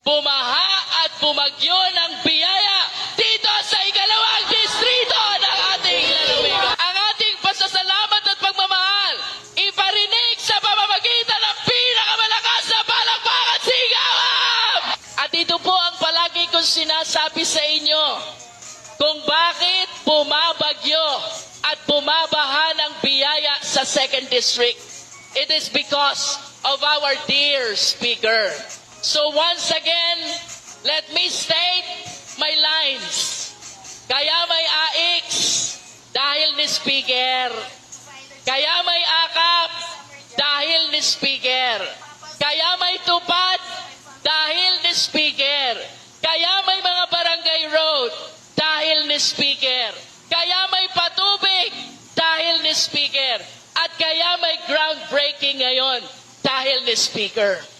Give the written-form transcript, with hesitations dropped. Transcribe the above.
bumaha at bumagyo ng biyaya dito sa ikalawang distrito ng ating lalawigan. Ang ating pasasalamat at pagmamahal, iparinig sa pamamagitan ng pinakamalakas na palakpakan sigawan! At ito po ang palagi kong sinasabi sa inyo, kung bakit bumabagyo at bumabaha ng biyaya sa 2nd District. It is because of our dear Speaker. So once again, let me state my lines. Kaya may AX dahil ni Speaker. Kaya may akap dahil ni Speaker. Kaya may tupad dahil ni Speaker. Kaya may mga barangay road dahil ni Speaker. Kaya may patubig dahil ni Speaker. At kaya may groundbreaking ngayon dahil ni Speaker.